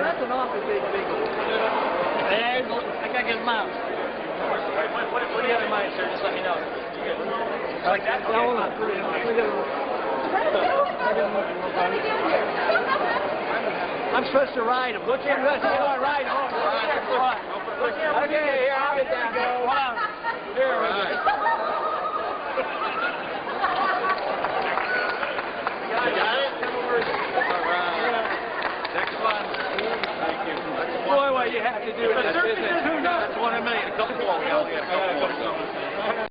That's an awfully big one. I gotta get him out. What do you have in mind, sir? Just let me know. Like that? Yeah, hold on. I'm supposed to ride him. Look in, ride him. Okay, here, I'll get down. Hold on. Here. Got it? All right. Next one. Thank you. Boy, what you have to do in this business. That's 1 in a million. A couple more.